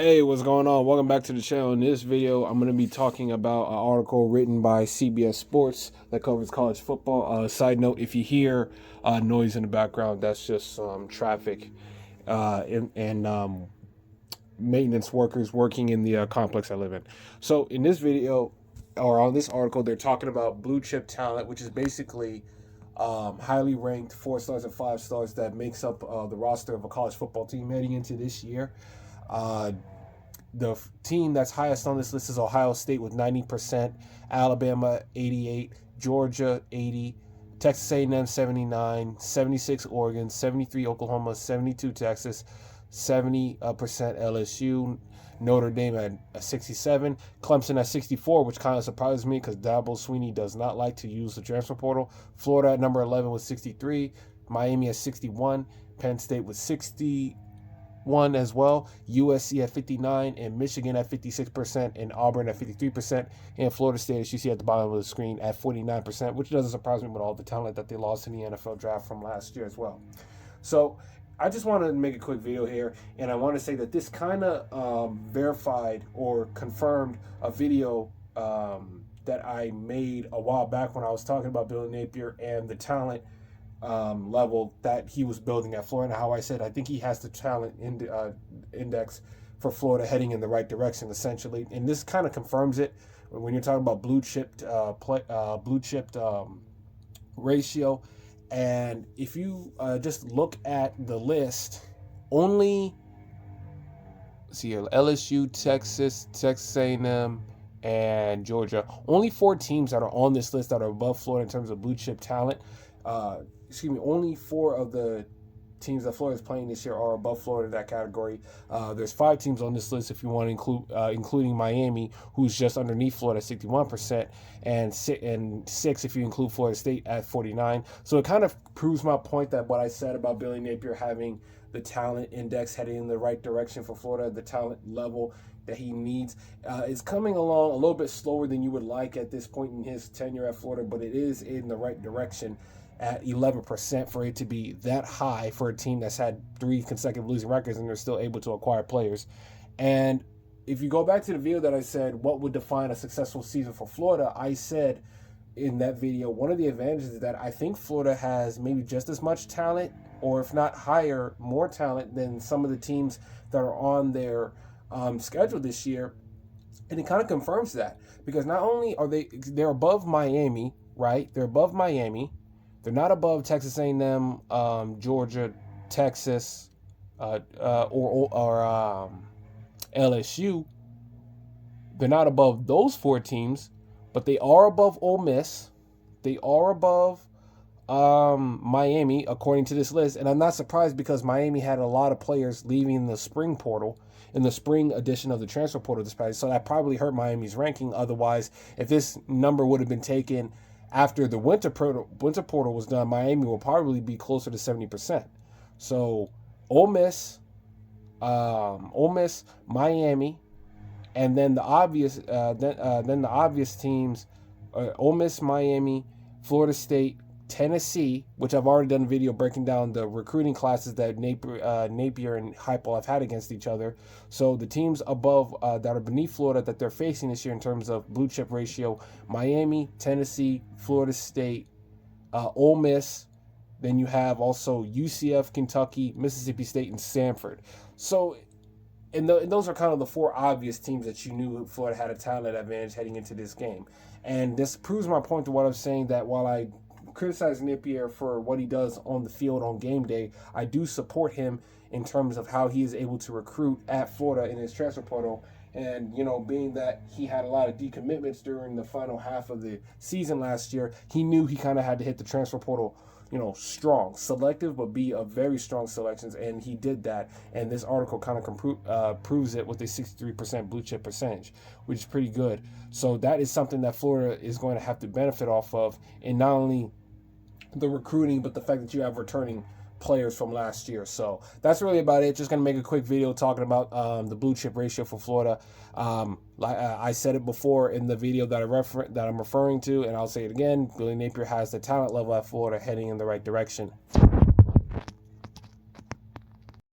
Hey, what's going on? Welcome back to the channel. In this video, I'm going to be talking about an article written by CBS Sports that covers college football. Side note, if you hear noise in the background, that's just traffic and maintenance workers working in the complex I live in. So in this video, or on this article, they're talking about blue chip talent, which is basically highly ranked 4 stars and 5 stars that makes up the roster of a college football team heading into this year. The team that's highest on this list is Ohio State with 90%, Alabama 88, Georgia 80, Texas A&M 79, 76 Oregon, 73 Oklahoma, 72 Texas, 70% LSU, Notre Dame at 67, Clemson at 64, which kind of surprises me because Dabo Swinney does not like to use the transfer portal. Florida at number 11 with 63, Miami at 61, Penn State with 61 as well, USC at 59, and Michigan at 56%, and Auburn at 53%, and Florida State, as you see at the bottom of the screen, at 49%, which doesn't surprise me with all the talent that they lost in the NFL draft from last year as well. So I just want to make a quick video here, and I want to say that this kind of verified or confirmed a video that I made a while back when I was talking about Billy Napier and the talent level that he was building at Florida. How I said I think he has the talent index for Florida heading in the right direction, essentially, and this kind of confirms it when you're talking about blue chipped ratio. And if you just look at the list, only LSU, Texas, Texas A&M, and Georgia, only 4 teams that are on this list that are above Florida in terms of blue chip talent. Only 4 of the teams that Florida is playing this year are above Florida in that category. There's 5 teams on this list if you want to include, including Miami, who's just underneath Florida at 61%, and 6 if you include Florida State at 49. So it kind of proves my point that what I said about Billy Napier having the talent index heading in the right direction for Florida, the talent level that he needs, is coming along a little bit slower than you would like at this point in his tenure at Florida, but it is in the right direction at 11% for it to be that high for a team that's had 3 consecutive losing records and they're still able to acquire players. And if you go back to the video that I said, what would define a successful season for Florida, I said in that video, one of the advantages is that I think Florida has maybe just as much talent, or if not higher, more talent than some of the teams that are on their schedule this year. And it kind of confirms that, because not only are they're above Miami, right? They're above Miami. They're not above Texas A&M, Georgia, Texas, or LSU. They're not above those 4 teams, but they are above Ole Miss. They are above Miami, according to this list. And I'm not surprised, because Miami had a lot of players leaving the spring portal, in the spring edition of the transfer portal this past. So that probably hurt Miami's ranking. Otherwise, if this number would have been taken after the winter portal was done, Miami will probably be closer to 70%. So Ole Miss, Miami, and then the obvious teams: Ole Miss, Miami, Florida State, Tennessee, which I've already done a video breaking down the recruiting classes that Napier and Heupel have had against each other. So the teams above that are beneath Florida that they're facing this year in terms of blue chip ratio: Miami, Tennessee, Florida State, Ole Miss. Then you have also UCF, Kentucky, Mississippi State, and Stanford. So and those are kind of the 4 obvious teams that you knew Florida had a talent advantage heading into this game. And this proves my point to what I'm saying, that while I criticize Napier for what he does on the field on game day, I do support him in terms of how he is able to recruit at Florida in his transfer portal. And, being that he had a lot of decommitments during the final half of the season last year, he knew he kind of had to hit the transfer portal, strong, selective, but be a very strong selections, and he did that. And this article kind of proves it with a 63% blue chip percentage, which is pretty good. So that is something that Florida is going to have to benefit off of, and not only the recruiting, but the fact that you have returning players from last year. So that's really about it. Just going to make a quick video talking about the blue chip ratio for Florida. Like I said it before in the video that I'm referring to, and I'll say it again: Billy Napier has the talent level at Florida heading in the right direction.